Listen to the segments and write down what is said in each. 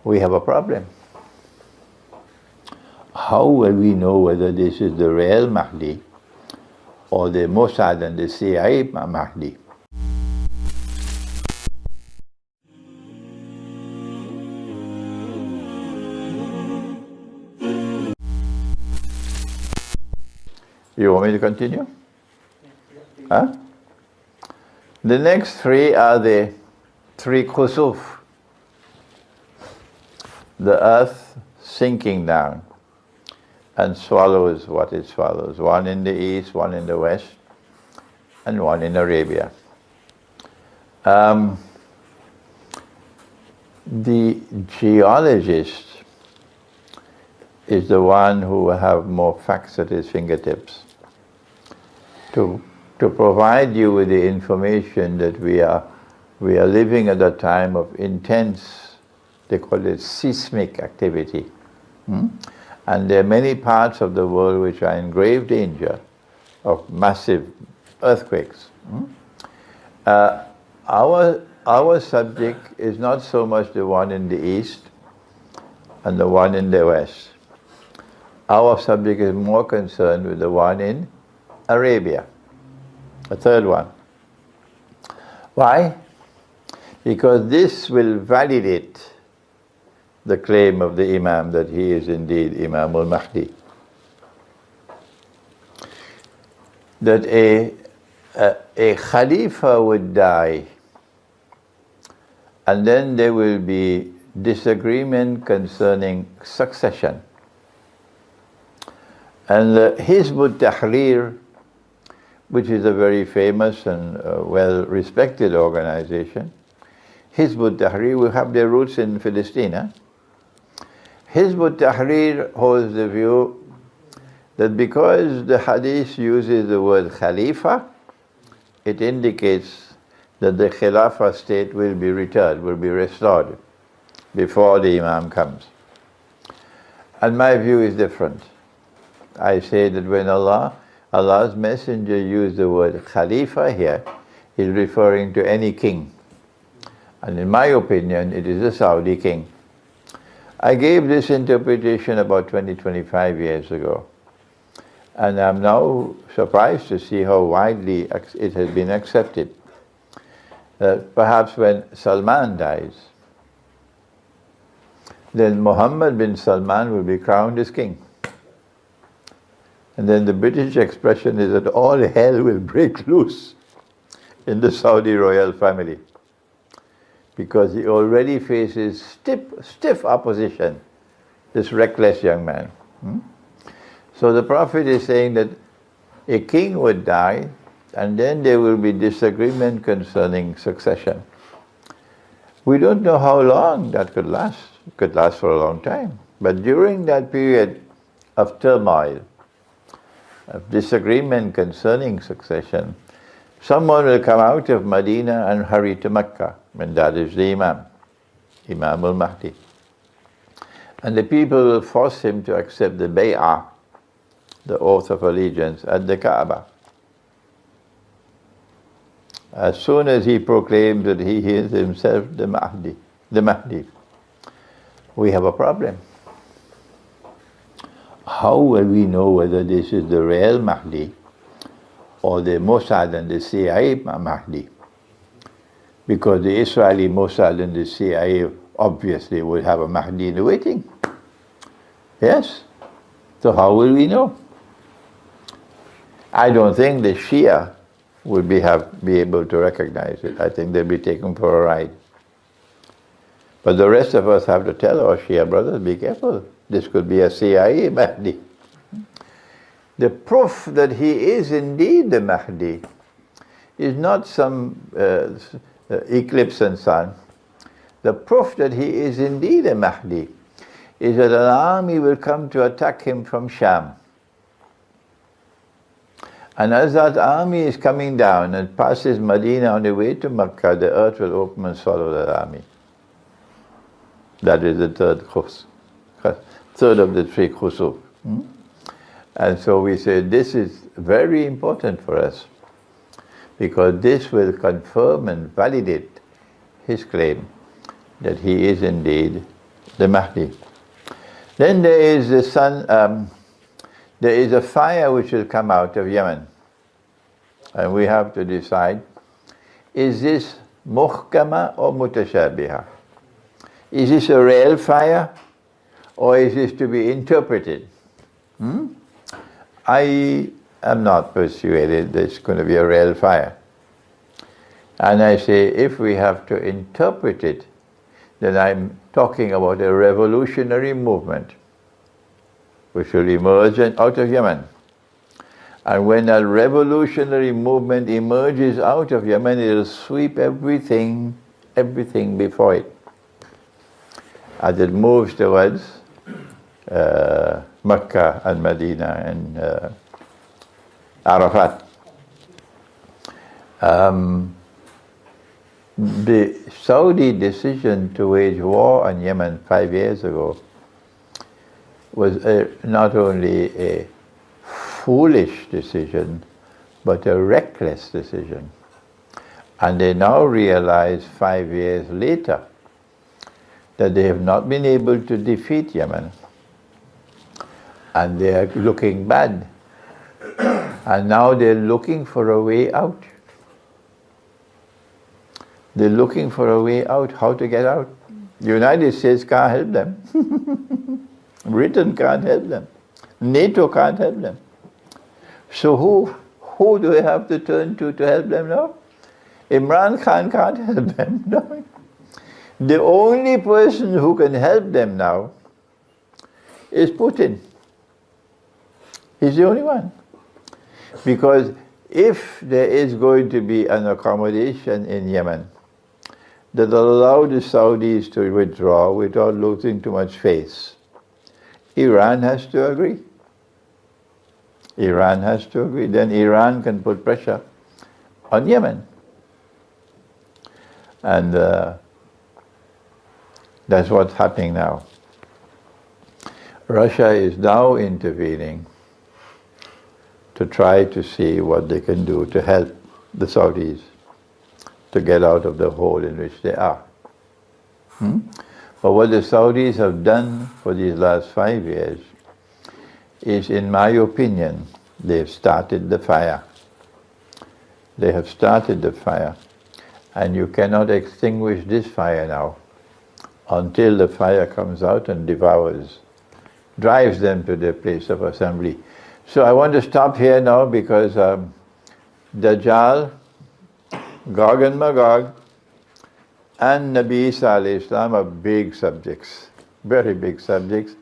we have a problem. How will we know whether this is the real Mahdi or the Mossad and the CIA Mahdi? You want me to continue? Huh? The next three are the three khusuf. The earth sinking down and swallows what it swallows. One in the east, one in the west, and one in Arabia. The geologist is the one who will have more facts at his fingertips to provide you with the information that we are living at a time of intense, they call it seismic activity. And there are many parts of the world which are in grave danger of massive earthquakes. Our subject is not so much the one in the east and the one in the west. Our subject is more concerned with the one in Arabia, the third one. Why? Because this will validate the claim of the Imam that he is indeed Imam al-Mahdi. That a Khalifa would die, and then there will be disagreement concerning succession. And Hizb ut-Tahrir, which is a very famous and well-respected organization, Hizb ut-Tahrir will have their roots in Palestine. Hizb ut-Tahrir holds the view that because the hadith uses the word Khalifa, it indicates that the Khilafah state will be returned, will be restored before the Imam comes. And my view is different. I say that when Allah's Messenger used the word Khalifa here, he's referring to any king. And in my opinion, it is a Saudi king. I gave this interpretation about 20-25 years ago. And I'm now surprised to see how widely it has been accepted. Perhaps when Salman dies, then Muhammad bin Salman will be crowned as king. And then the British expression is that all hell will break loose in the Saudi royal family, because he already faces stiff opposition, this reckless young man. So the Prophet is saying that a king would die, and then there will be disagreement concerning succession. We don't know how long that could last. It could last for a long time. But during that period of turmoil, of disagreement concerning succession, someone will come out of Medina and hurry to Mecca, and that is the Imam al-Mahdi. And the people will force him to accept the bay'ah, the oath of allegiance, at the Kaaba. As soon as he proclaims that he is himself the Mahdi, we have a problem. How will we know whether this is the real Mahdi or the Mossad and the CIA Mahdi? Because the Israeli Mossad and the CIA obviously would have a Mahdi in the waiting. Yes? So how will we know? I don't think the Shia would be able to recognize it. I think they'll be taken for a ride. But the rest of us have to tell our Shia brothers, be careful. This could be a CIA Mahdi. The proof that he is indeed the Mahdi is not some eclipse and sun. The proof that he is indeed a Mahdi is that an army will come to attack him from Sham. And as that army is coming down and passes Medina on the way to Mecca, the earth will open and swallow that army. That is the third of the three khusuf. And so we say this is very important for us, because this will confirm and validate his claim that he is indeed the Mahdi. Then there is the sun, there is a fire which will come out of Yemen. And we have to decide, is this muhkama or mutashabiha? Is this a real fire or is this to be interpreted? I am not persuaded that it's going to be a real fire. And I say, if we have to interpret it, then I'm talking about a revolutionary movement which will emerge out of Yemen. And when a revolutionary movement emerges out of Yemen, it will sweep everything before it. As it moves towards Mecca and Medina and Arafat. The Saudi decision to wage war on Yemen 5 years ago was not only a foolish decision, but a reckless decision. And they now realize 5 years later that they have not been able to defeat Yemen. And they are looking bad. And now they're looking for a way out. They're looking for a way out, how to get out. The United States can't help them. Britain can't help them. NATO can't help them. So who do they have to turn to help them now? Imran Khan can't help them. No. The only person who can help them now is Putin. He's the only one. Because if there is going to be an accommodation in Yemen that will allow the Saudis to withdraw without losing too much face, Iran has to agree. Iran has to agree. Then Iran can put pressure on Yemen. And that's what's happening now. Russia is now intervening to try to see what they can do to help the Saudis to get out of the hole in which they are. But what the Saudis have done for these last 5 years is, in my opinion, they've started the fire. They have started the fire. And you cannot extinguish this fire now until the fire comes out and devours, drives them to their place of assembly. So I want to stop here now because Dajjal, Gog and Magog, and Nabi Isa alayhi Islam are big subjects, very big subjects.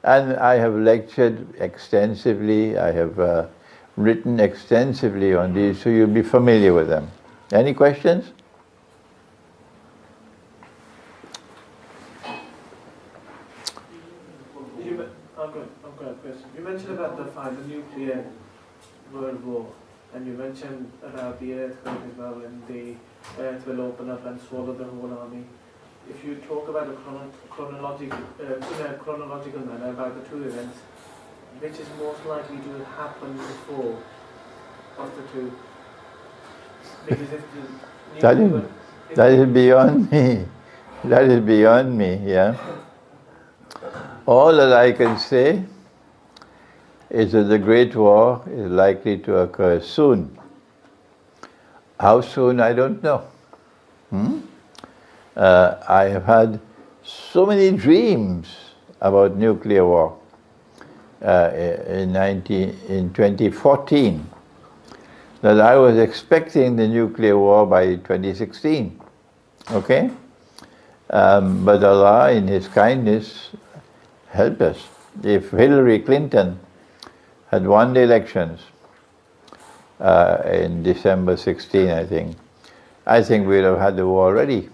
And I have lectured extensively, I have written extensively on these, so you'll be familiar with them. Any questions? I've got a question. You mentioned about the nuclear world war, and you mentioned about the earthquake as well, and the earth will open up and swallow the whole army. If you talk about a chronological manner about the two events, which is most likely to happen before of the two? Because if the that is beyond me. That is beyond me, yeah. All that I can say is that the Great War is likely to occur soon. How soon, I don't know. I have had so many dreams about nuclear war in 2014 that I was expecting the nuclear war by 2016. Okay? But Allah, in His kindness, helped us. If Hillary Clinton had won the elections in December 16, I think we'd have had the war already.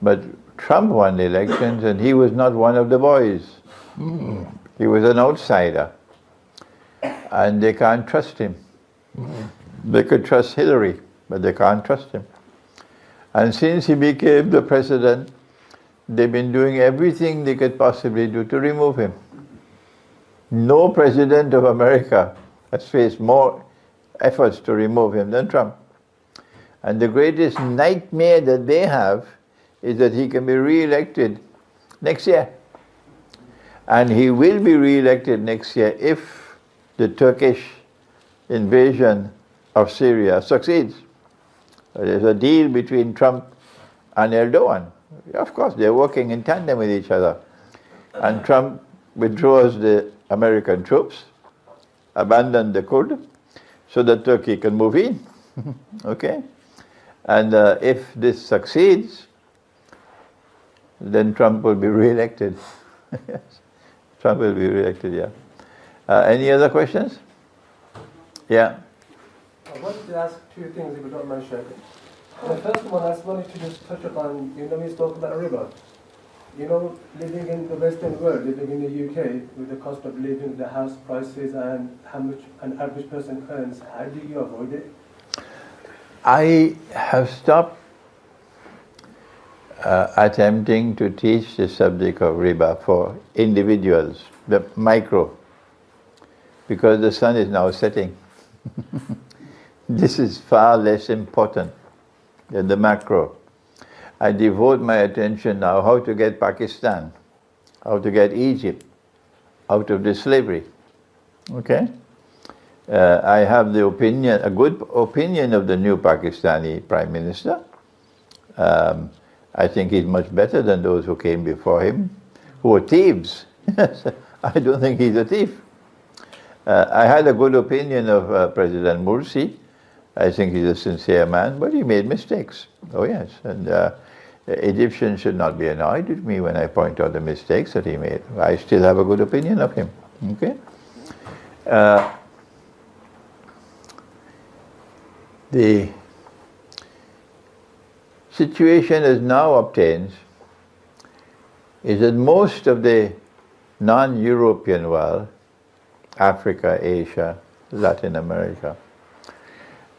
But Trump won the elections and he was not one of the boys. He was an outsider. And they can't trust him. They could trust Hillary, but they can't trust him. And since he became the president, they've been doing everything they could possibly do to remove him. No president of America has faced more efforts to remove him than Trump. And the greatest nightmare that they have is that he can be re-elected next year. And he will be re-elected next year if the Turkish invasion of Syria succeeds. There's a deal between Trump and Erdogan. Of course, they're working in tandem with each other. And Trump withdraws the American troops, abandons the Kurd, so that Turkey can move in. Okay? And if this succeeds, then Trump will be re-elected. Yes. Trump will be re-elected, yeah. Any other questions? Yeah. I wanted to ask two things if you don't mind sharing. The first one, I just wanted to just touch upon, we spoke about riba. Living in the Western world, living in the UK, with the cost of living, the house prices, and how much an average person earns, how do you avoid it? I have stopped attempting to teach the subject of riba for individuals, the micro, because the sun is now setting. This is far less important than the macro. I devote my attention now how to get Pakistan, how to get Egypt out of this slavery. Okay? I have the opinion, a good opinion of the new Pakistani Prime Minister. I think he's much better than those who came before him, who were thieves. I don't think he's a thief. I had a good opinion of President Morsi. I think he's a sincere man, but he made mistakes. Oh yes, and Egyptians should not be annoyed with me when I point out the mistakes that he made. I still have a good opinion of him. Okay. The situation as now obtains is that most of the non-European world, Africa, Asia, Latin America,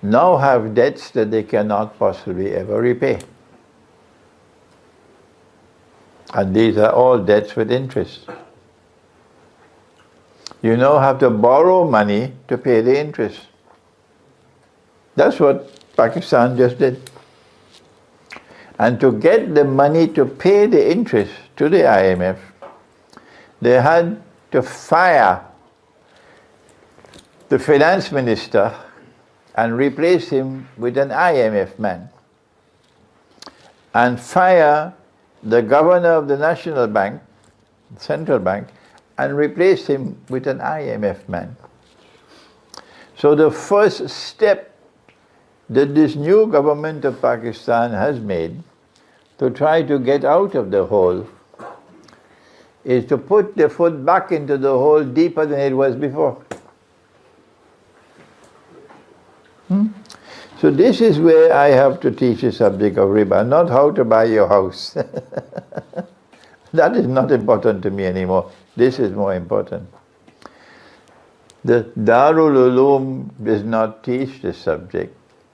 now have debts that they cannot possibly ever repay. And these are all debts with interest. You now have to borrow money to pay the interest. That's what Pakistan just did. And to get the money to pay the interest to the IMF, they had to fire the finance minister and replace him with an IMF man, and fire the governor of the National Bank, Central Bank, and replace him with an IMF man. So the first step that this new government of Pakistan has made to try to get out of the hole is to put the foot back into the hole deeper than it was before. So this is where I have to teach the subject of riba, not how to buy your house. That is not important to me anymore. This is more important. The Darul Uloom does not teach this subject.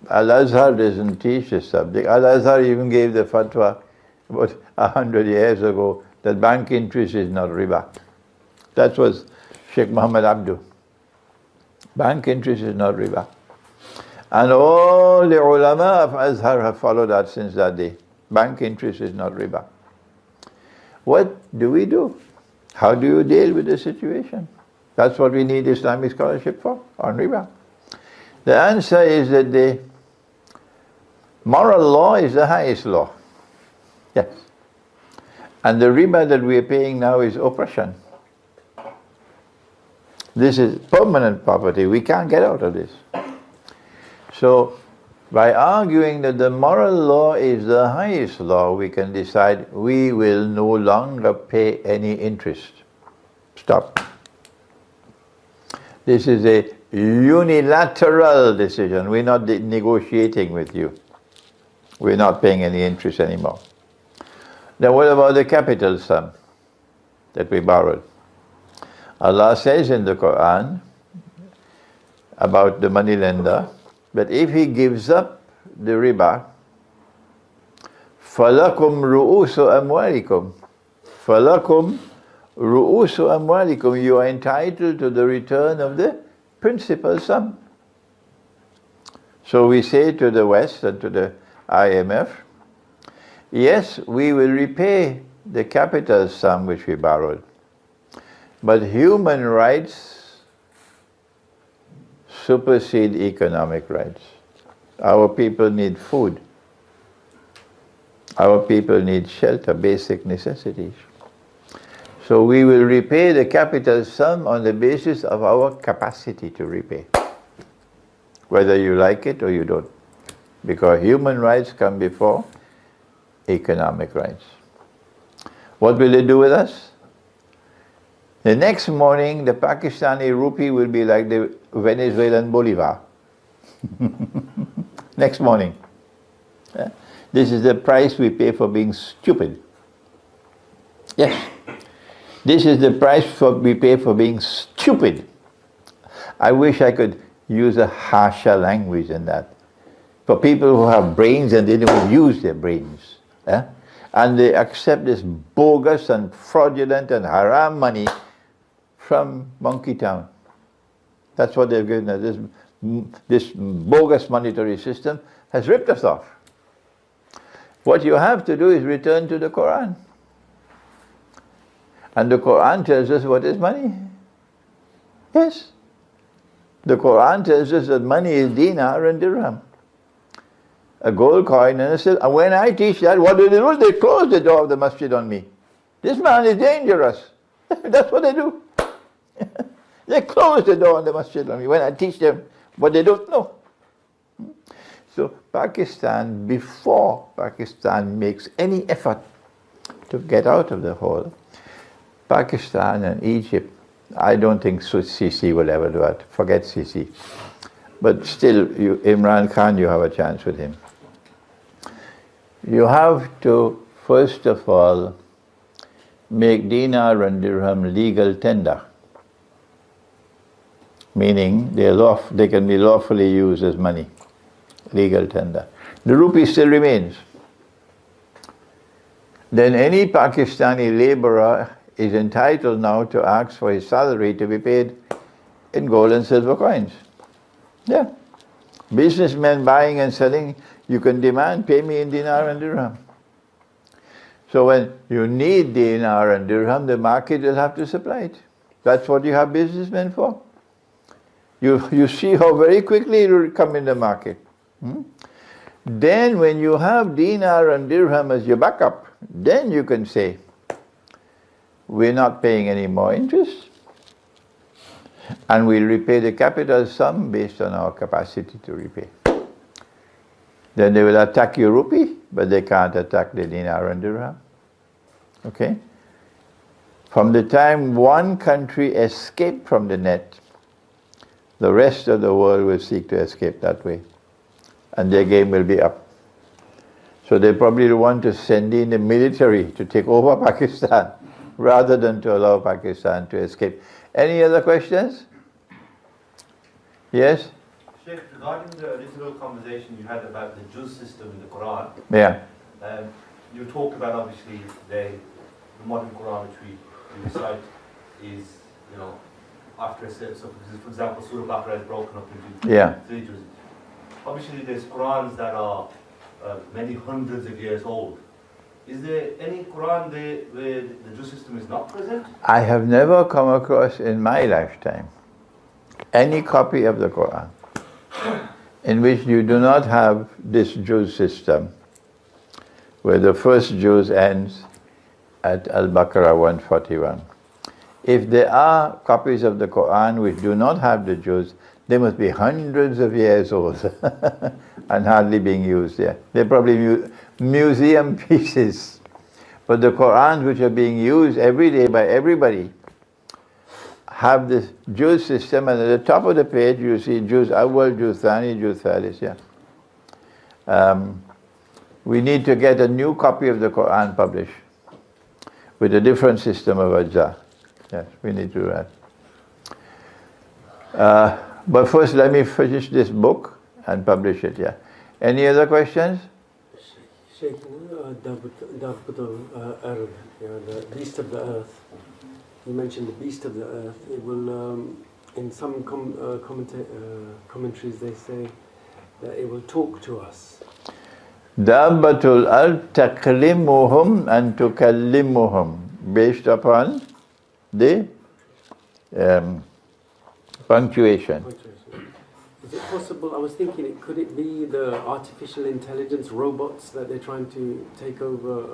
Al-Azhar doesn't teach this subject. Al-Azhar even gave the fatwa about 100 years ago that bank interest is not riba. That was Sheikh Muhammad Abdu. Bank interest is not riba. And all the ulama of Azhar have followed that since that day. Bank interest is not riba. What do we do? How do you deal with the situation? That's what we need Islamic scholarship for, on riba. The answer is that the moral law is the highest law. Yes. And the riba that we are paying now is oppression. This is permanent poverty. We can't get out of this. So, by arguing that the moral law is the highest law, we can decide we will no longer pay any interest. Stop. This is a unilateral decision. We're not negotiating with you. We're not paying any interest anymore. Then what about the capital sum that we borrowed? Allah says in the Quran about the moneylender, but if he gives up the riba, فَلَكُمْ رُؤُوسُ أَمْوَالِكُمْ فَلَكُمْ رُؤُوسُ أَمْوَالِكُمْ You are entitled to the return of the principal sum. So we say to the West and to the IMF, yes, we will repay the capital sum which we borrowed. But human rights supersede economic rights. Our people need food. Our people need shelter, basic necessities. So we will repay the capital sum on the basis of our capacity to repay, whether you like it or you don't, because human rights come before economic rights. What will they do with us? The next morning, the Pakistani rupee will be like the Venezuelan bolivar. Next morning. This is the price we pay for being stupid. Yes. This is the price we pay for being stupid. I wish I could use a harsher language than that. For people who have brains and they don't use their brains. And they accept this bogus and fraudulent and haram money from Monkey Town. That's what they've given us. This bogus monetary system has ripped us off. What you have to do is return to the Quran. And the Quran tells us what is money. Yes. The Quran tells us that money is dinar and dirham. A gold coin and a silver. And when I teach that, what do? They close the door of the masjid on me. This man is dangerous. That's what they do. They close the door on the masjid on me when I teach them what they don't know. So Pakistan, before Pakistan makes any effort to get out of the hole, Pakistan and Egypt, I don't think Sisi will ever do it. Forget Sisi. But still, Imran Khan, you have a chance with him. You have to, first of all, make dinar and dirham legal tender. Meaning they can be lawfully used as money. Legal tender. The rupee still remains. Then any Pakistani laborer is entitled now to ask for his salary to be paid in gold and silver coins. Yeah. Businessmen buying and selling, you can demand, pay me in dinar and dirham. So when you need dinar and dirham, the market will have to supply it. That's what you have businessmen for. You see how very quickly it will come in the market. Then when you have dinar and dirham as your backup, then you can say, we're not paying any more interest, and we'll repay the capital sum based on our capacity to repay. Then they will attack your rupee, but they can't attack the dinar and dirham. Okay? From the time one country escaped from the net, the rest of the world will seek to escape that way. And their game will be up. So they probably want to send in the military to take over Pakistan rather than to allow Pakistan to escape. Any other questions? Yes? Sheikh, regarding the original conversation you had about the juz system in the Quran, Yeah. you talked about obviously the modern Quran which we recite is, after a certain, so for example, Surah Baqarah is broken up into three juz's. Obviously there's Qurans that are many hundreds of years old. Is there any Quran there where the juz system is not present? I have never come across in my lifetime any copy of the Quran in which you do not have this juz system, where the first juz ends at Al-Baqarah 141. If there are copies of the Quran which do not have the juz, they must be hundreds of years old and hardly being used there. They're probably museum pieces. But the Qurans which are being used every day by everybody have this juz system, and at the top of the page you see juz awwal, juz thani, juz thalith. We need to get a new copy of the Quran published with a different system of ajza. Yes, we need to do that. But first let me finish this book and publish it, Any other questions? Sheikh, the beast of the earth. You mentioned the beast of the earth. It will, in some commentaries they say that it will talk to us. Dabbatul ard taklimuhum and tukallimuhum, based upon the punctuation. Is it possible, I was thinking, could it be the artificial intelligence robots that they're trying to take over?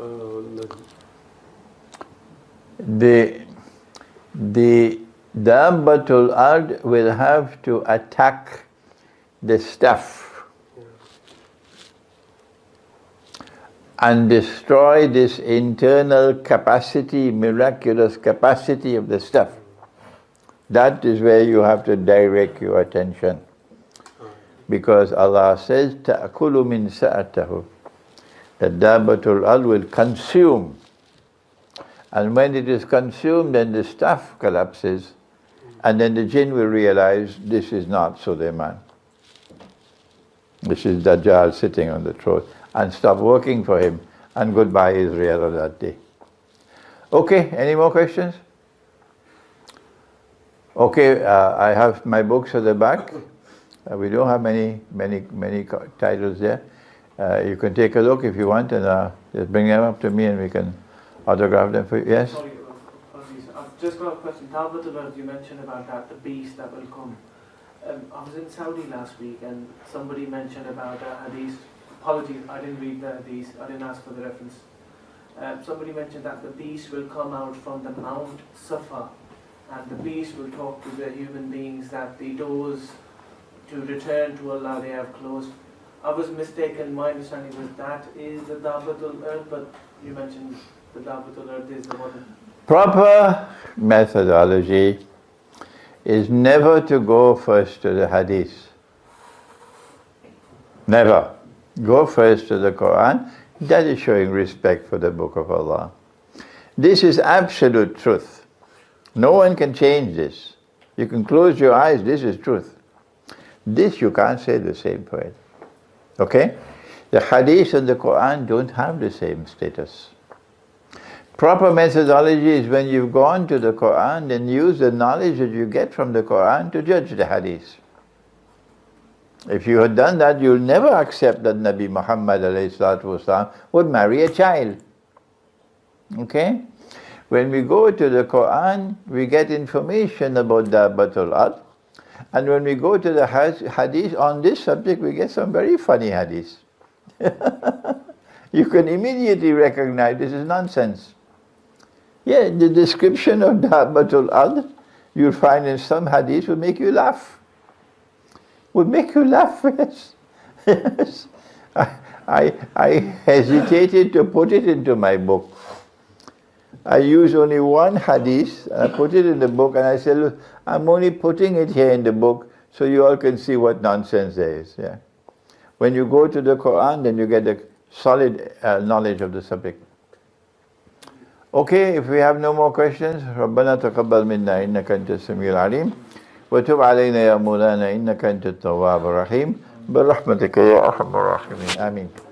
The Dabbatul ard will have to attack the stuff and destroy this internal capacity, miraculous capacity of the stuff. That is where you have to direct your attention. Because Allah says, تَأْكُلُ مِنْ سَأَتَهُ. The Dabbatul ard will consume. And when it is consumed, then the stuff collapses. And then the jinn will realize this is not Sulaiman. This is Dajjal sitting on the throne. And stop working for him. And goodbye Israel on that day. Okay, any more questions? Okay, I have my books at the back. We don't have many titles there. You can take a look if you want, and just bring them up to me and we can autograph them for you. Yes? Sorry, I've just got a question. Dabbatul ard, you mentioned about that, the beast that will come. I was in Saudi last week and somebody mentioned about a hadith. Apologies, I didn't read the hadith, I didn't ask for the reference. Somebody mentioned that the beast will come out from the Mount Safa, and the beast will talk to the human beings that the doors to return to Allah they have closed. I was mistaken, my understanding was that is the Dabbatul ard, but you mentioned the Dabbatul ard is the one. Proper methodology is never to go first to the hadith. Never. Go first to the Quran. That is showing respect for the Book of Allah. This is absolute truth. No one can change this. You can close your eyes, this is truth. This you can't say the same for it. Okay? The hadith and the Quran don't have the same status. Proper methodology is when you've gone to the Quran, then use the knowledge that you get from the Quran to judge the hadith. If you had done that, you'll never accept that Nabi Muhammad ﷺ would marry a child. Okay? When we go to the Quran, we get information about Dabbatul ard. And when we go to the hadith on this subject, we get some very funny hadiths. You can immediately recognize this is nonsense. Yeah, the description of Dabbatul ard you'll find in some hadiths will make you laugh. Would make you laugh, yes. Yes. I hesitated to put it into my book. I used only one hadith, and I put it in the book, and I said, look, I'm only putting it here in the book so you all can see what nonsense there is. Yeah. When you go to the Quran, then you get a solid knowledge of the subject. Okay, if we have no more questions, رَبَّنَا تَقَبَّلْ مِنَّا إِنَّكَ أَنْتَ السَّمِيعُ الْعَلِيمُ وَتُبْ عَلَيْنَا يَا مَوْلَانَا إِنَّكَ أَنْتَ التَّوَّابُ الرَّحِيمُ بِرَحْمَتِكَ يَا أَرْحَمَ الرَّاحِمِينَ آمين.